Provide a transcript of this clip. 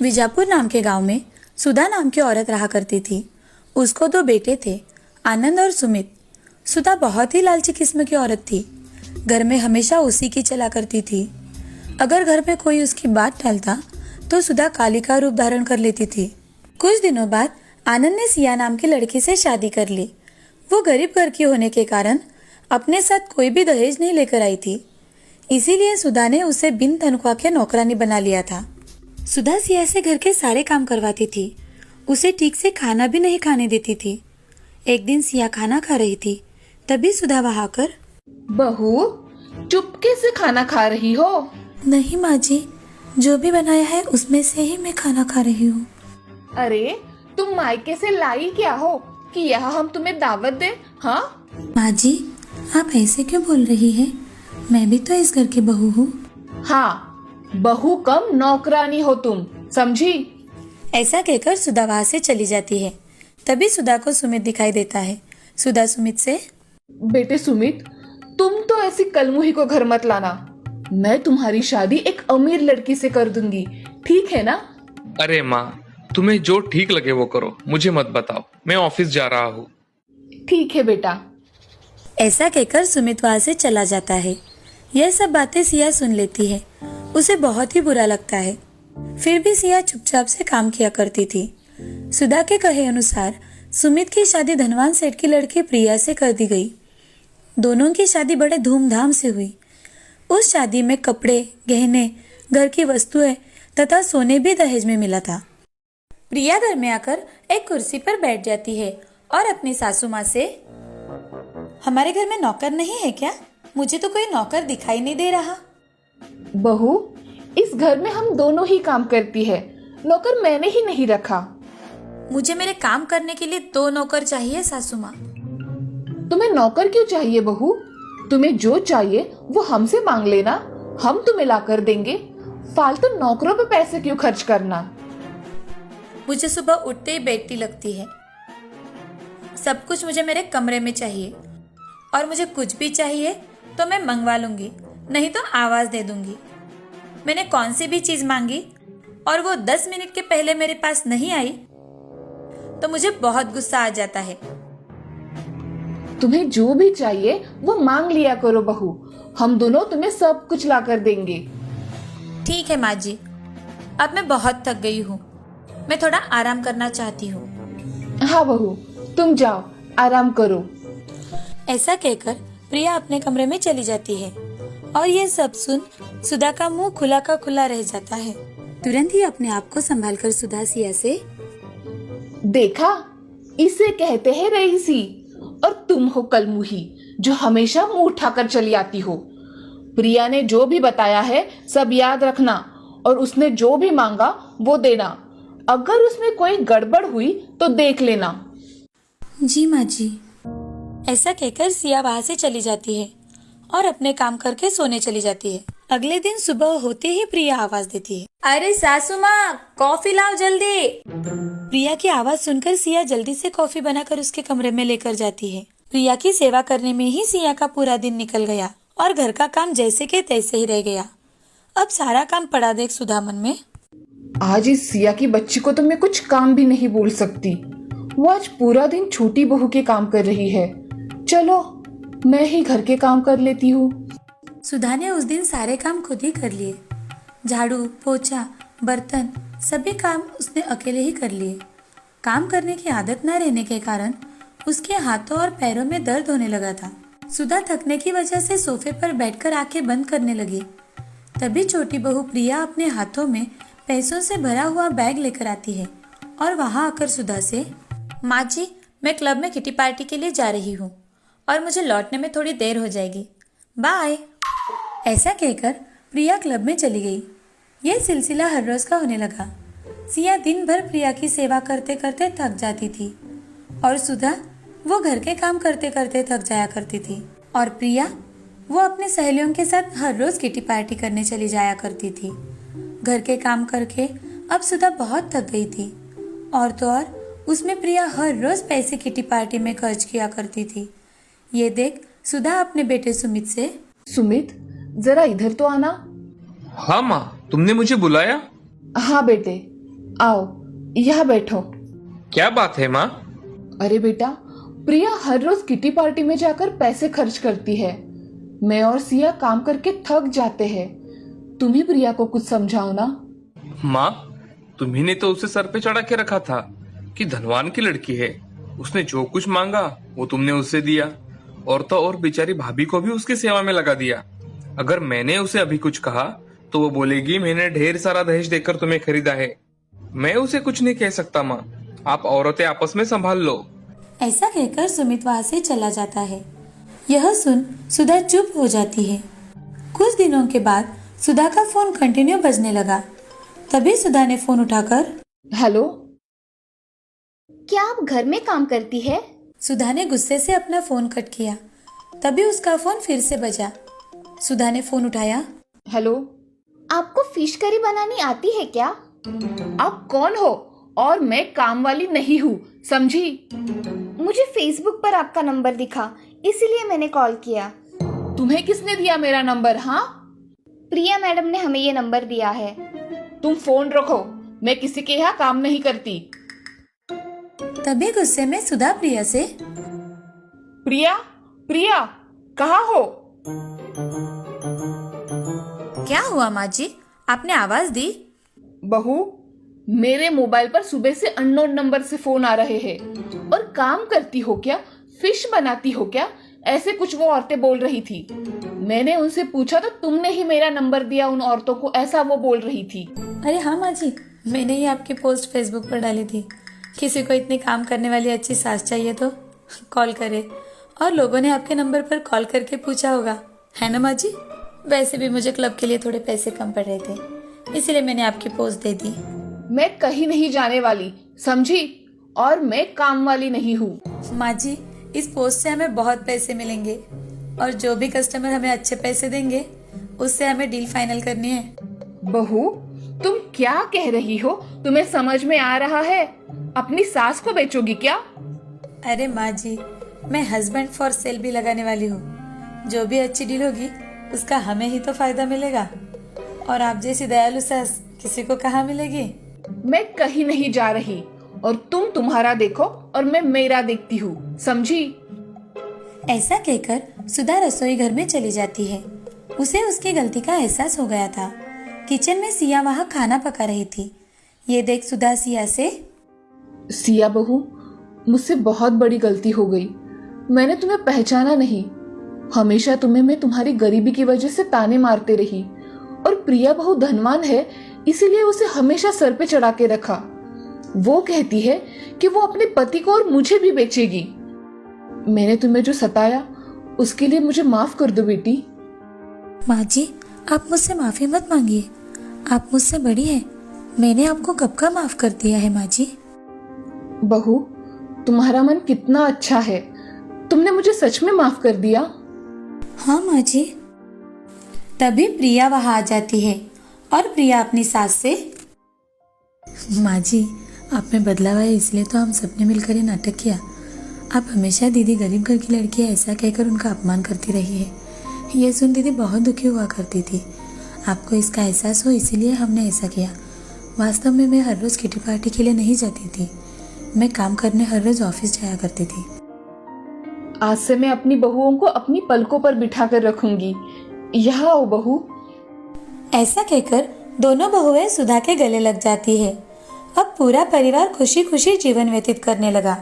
विजापुर नाम के गांव में सुधा नाम की औरत रहा करती थी। उसको दो बेटे थे, आनंद और सुमित। सुधा बहुत ही लालची किस्म की औरत थी। घर में हमेशा उसी की चला करती थी। अगर घर में कोई उसकी बात टालता तो सुधा काली का रूप धारण कर लेती थी। कुछ दिनों बाद आनंद ने सिया नाम की लड़की से शादी कर ली। वो गरीब घर की होने के कारण अपने साथ कोई भी दहेज नहीं लेकर आई थी, इसीलिए सुधा ने उसे बिन तनख्वाह के नौकरानी बना लिया था। सुधा सिया से घर के सारे काम करवाती थी, उसे ठीक से खाना भी नहीं खाने देती थी। एक दिन सिया खाना खा रही थी, तभी सुधा वहां आकर, बहू, चुपके से खाना खा रही हो? नहीं माँ जी, जो भी बनाया है उसमें से ही मैं खाना खा रही हूँ। अरे, तुम मायके से लाई क्या हो कि यहाँ हम तुम्हें दावत दे? हाँ माँ जी, आप ऐसे क्यों बोल रही है? मैं भी तो इस घर की बहू हूँ। हाँ, बहू कम नौकरानी हो तुम, समझी? ऐसा कहकर सुधा वहां से चली जाती है। तभी सुधा को सुमित दिखाई देता है। सुधा सुमित से, बेटे सुमित, तुम तो ऐसी कलमुही को घर मत लाना। मैं तुम्हारी शादी एक अमीर लड़की से कर दूंगी, ठीक है ना? अरे माँ, तुम्हें जो ठीक लगे वो करो, मुझे मत बताओ, मैं ऑफिस जा रहा हूँ। ठीक है बेटा। ऐसा कहकर सुमित वहां से चला जाता है। यह सब बातें सिया सुन लेती है। उसे बहुत ही बुरा लगता है। फिर भी सिया चुपचाप से काम किया करती थी। सुधा के कहे अनुसार सुमित की शादी धनवान सेठ की लड़की प्रिया से कर दी गई। दोनों की शादी बड़े धूमधाम से हुई। उस शादी में कपड़े, गहने, घर की वस्तुएं तथा सोने भी दहेज में मिला था। प्रिया घर में आकर एक कुर्सी पर बैठ जाती है और अपनी सासू माँ से, हमारे घर में नौकर नहीं है क्या? मुझे तो कोई नौकर दिखाई नहीं दे रहा। बहू, इस घर में हम दोनों ही काम करती है, नौकर मैंने ही नहीं रखा। मुझे मेरे काम करने के लिए 2 नौकर चाहिए सासू माँ। तुम्हें नौकर क्यों चाहिए बहू? तुम्हें जो चाहिए वो हमसे मांग लेना, हम तुम्हें ला कर देंगे। फालतू नौकरों पे पैसे क्यों खर्च करना? मुझे सुबह उठते ही बेटी लगती है। सब कुछ मुझे मेरे कमरे में चाहिए, और मुझे कुछ भी चाहिए तो मैं मंगवा लूंगी, नहीं तो आवाज दे दूंगी। मैंने कौन सी भी चीज मांगी और वो 10 मिनट के पहले मेरे पास नहीं आई तो मुझे बहुत गुस्सा आ जाता है। तुम्हें जो भी चाहिए वो मांग लिया करो बहू, हम दोनों तुम्हें सब कुछ ला कर देंगे। ठीक है माँ जी, अब मैं बहुत थक गई हूँ, मैं थोड़ा आराम करना चाहती हूँ। हाँ बहू, तुम जाओ, आराम करो। ऐसा कहकर प्रिया अपने कमरे में चली जाती है और ये सब सुन सुधा का मुंह खुला का खुला रह जाता है। तुरंत ही अपने आप को संभालकर सुधा सिया से, देखा, इसे कहते हैं रईसी, और तुम हो कलमुही जो हमेशा मुंह उठाकर चली आती हो। प्रिया ने जो भी बताया है सब याद रखना, और उसने जो भी मांगा वो देना। अगर उसमें कोई गड़बड़ हुई तो देख लेना। जी माँ जी। ऐसा कहकर सिया वहां से चली जाती है और अपने काम करके सोने चली जाती है। अगले दिन सुबह होते ही प्रिया आवाज देती है, अरे सासू माँ, कॉफी लाओ जल्दी। प्रिया की आवाज सुनकर सिया जल्दी से कॉफी बनाकर उसके कमरे में लेकर जाती है। प्रिया की सेवा करने में ही सिया का पूरा दिन निकल गया और घर का काम जैसे के तैसे ही रह गया। अब सारा काम पड़ा देख सुधा मन में, आज इस सिया की बच्ची को तो मैं कुछ काम भी नहीं बोल सकती। वो आज पूरा दिन छोटी बहू के काम कर रही है। चलो, मैं ही घर के काम कर लेती हूँ। सुधा ने उस दिन सारे काम खुद ही कर लिए। झाड़ू, पोछा, बर्तन, सभी काम उसने अकेले ही कर लिए। काम करने की आदत न रहने के कारण उसके हाथों और पैरों में दर्द होने लगा था। सुधा थकने की वजह से सोफे पर बैठकर आंखें बंद करने लगी। तभी छोटी बहू प्रिया अपने हाथों में पैसों से भरा हुआ बैग लेकर आती है और वहां आकर सुधा से, माँ जी, मैं क्लब में किटी पार्टी के लिए जा रही हूँ और मुझे लौटने में थोड़ी देर हो जाएगी, बाय। ऐसा कहकर प्रिया क्लब में चली गई। यह सिलसिला हर रोज का होने लगा। सिया दिन भर प्रिया की सेवा करते करते थक जाती थी और सुधा वो घर के काम करते करते थक जाया करती थी, और प्रिया वो अपनी सहेलियों के साथ हर रोज किटी पार्टी करने चली जाया करती थी। घर के काम करके अब सुधा बहुत थक गई थी, और तो और उसमें प्रिया हर रोज पैसे किटी पार्टी में खर्च किया करती थी। ये देख सुधा अपने बेटे सुमित से, सुमित, जरा इधर तो आना। हाँ माँ, तुमने मुझे बुलाया? हाँ बेटे, आओ यहाँ बैठो। क्या बात है माँ? अरे बेटा, प्रिया हर रोज किटी पार्टी में जाकर पैसे खर्च करती है। मैं और सिया काम करके थक जाते हैं। तुम ही प्रिया को कुछ समझाओ ना। माँ, तुम्ही ने तो उसे सर पे चढ़ा के रखा था कि धनवान की लड़की है, उसने जो कुछ मांगा वो तुमने उसे दिया, और तो और बेचारी भाभी को भी उसकी सेवा में लगा दिया। अगर मैंने उसे अभी कुछ कहा तो वो बोलेगी मैंने ढेर सारा दहेज देकर तुम्हें खरीदा है। मैं उसे कुछ नहीं कह सकता माँ, आप औरतें आपस में संभाल लो। ऐसा कहकर सुमित वहां से चला जाता है। यह सुन सुधा चुप हो जाती है। कुछ दिनों के बाद सुधा का फोन कंटिन्यू बजने लगा। तभी सुधा ने फोन उठाकर हेलो। क्या आप घर में काम करती है? सुधा ने गुस्से से अपना फोन कट किया। तभी उसका फोन फिर से बजा। सुधा ने फोन उठाया। हेलो। आपको फिश करी बनानी आती है क्या? आप कौन हो? और मैं काम वाली नहीं हूँ, समझी? मुझे फेसबुक पर आपका नंबर दिखा, इसीलिए मैंने कॉल किया। तुम्हें किसने दिया मेरा नंबर? हाँ, प्रिया मैडम ने हमें ये नंबर दिया है। तुम फोन रखो, मैं किसी के यहाँ काम नहीं करती। तभी गुस्से में सुधा प्रिया से प्रिया, प्रिया कहाँ हो? क्या हुआ माँ जी, आपने आवाज दी? बहू, मेरे मोबाइल पर सुबह से अननोन नंबर से फोन आ रहे हैं। और काम करती हो क्या? फिश बनाती हो क्या? ऐसे कुछ वो औरतें बोल रही थी। मैंने उनसे पूछा तो तुमने ही मेरा नंबर दिया उन औरतों को, ऐसा वो बोल रही थी। अरे हाँ माँ जी, मैंने ही आपकी पोस्ट फेसबुक पर डाली थी। किसी को इतनी काम करने वाली अच्छी सास चाहिए तो कॉल करे, और लोगों ने आपके नंबर पर कॉल करके पूछा होगा, है ना माँ जी? वैसे भी मुझे क्लब के लिए थोड़े पैसे कम पड़ रहे थे, इसीलिए मैंने आपकी पोस्ट दे दी। मैं कहीं नहीं जाने वाली, समझी? और मैं काम वाली नहीं हूँ। माँ जी, इस पोस्ट से हमें बहुत पैसे मिलेंगे, और जो भी कस्टमर हमें अच्छे पैसे देंगे उससे हमें डील फाइनल करनी है। बहू, तुम क्या कह रही हो? तुम्हें समझ में आ रहा है? अपनी सास को बेचोगी क्या? अरे माँ जी, मैं हस्बैंड फॉर सेल भी लगाने वाली हूँ। जो भी अच्छी डील होगी उसका हमें ही तो फायदा मिलेगा, और आप जैसी दयालु सास किसी को कहाँ मिलेगी। मैं कहीं नहीं जा रही, और तुम तुम्हारा देखो और मैं मेरा देखती हूँ, समझी? ऐसा कहकर सुधा रसोई घर में चली जाती है। उसे उसकी गलती का एहसास हो गया था। किचन में सिया वहाँ खाना पका रही थी। ये देख सुधा सिया से सिया बहू, मुझसे बहुत बड़ी गलती हो गई। मैंने तुम्हें पहचाना नहीं। हमेशा तुम्हें मैं तुम्हारी गरीबी की वजह से ताने मारते रही, और प्रिया बहू धनवान है इसीलिए उसे हमेशा सर पे चढ़ा के रखा। वो कहती है कि वो अपने पति को और मुझे भी बेचेगी। मैंने तुम्हें जो सताया उसके लिए मुझे माफ कर दो बेटी। माँ जी, आप मुझसे माफी मत मांगिए, आप मुझसे बड़ी हैं। मैंने आपको कब का माफ कर दिया है माँ जी। बहू, तुम्हारा मन कितना अच्छा है, तुमने मुझे सच में माफ कर दिया। हाँ माँ जी। तभी प्रिया वहाँ आ जाती है, और प्रिया अपनी सास से माँ जी, आप में बदलाव आया इसलिए तो हम सबने मिलकर ये नाटक किया। आप हमेशा दीदी गरीब घर की लड़की है ऐसा कहकर उनका अपमान करती रही है। ये सुन दीदी बहुत दुखी हुआ करती थी। आपको इसका एहसास हो इसीलिए हमने ऐसा किया। वास्तव में मैं हर रोज़ किटी पार्टी के लिए नहीं जाती थी, मैं काम करने हर रोज़ ऑफिस जाया करती थी। आज से मैं अपनी बहुओं को अपनी पलकों पर बिठा कर रखूंगी। यहाँ आओ बहू। ऐसा कहकर दोनों बहुएं सुधा के गले लग जाती है। अब पूरा परिवार खुशी खुशी जीवन व्यतीत करने लगा।